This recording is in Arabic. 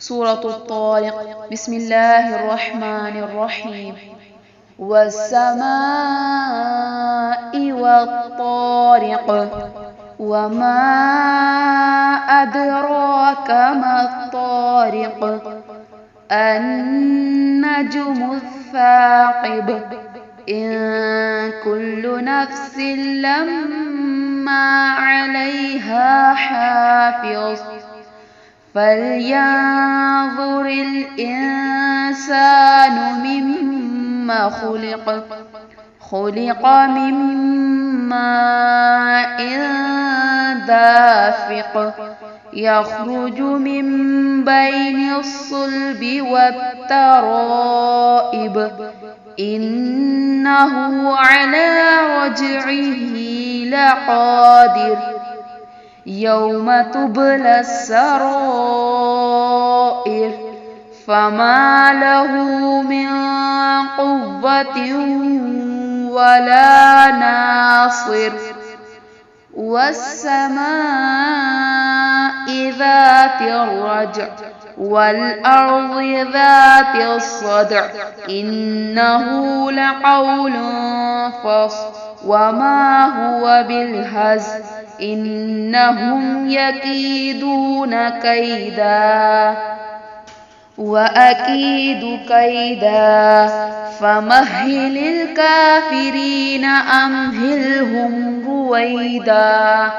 سورة الطارق. بسم الله الرحمن الرحيم. والسماء والطارق. وما أدراك ما الطارق. النجم الثاقب. إن كل نفس لما عليها حافظ. فلينظر الإنسان مما خلق. خلق من ماء دافق. يخرج من بين الصلب والترائب. إنه على رجعه لقادر. يوم تبلى السرائر. فما له من قوة ولا ناصر. والسماء ذات الرجع. والأرض ذات الصدع. إنه لقول فصل وما هو بالهزل. إنهم يكيدون كيدا وأكيد كيدا. فمهل الكافرين أمهلهم رويدا.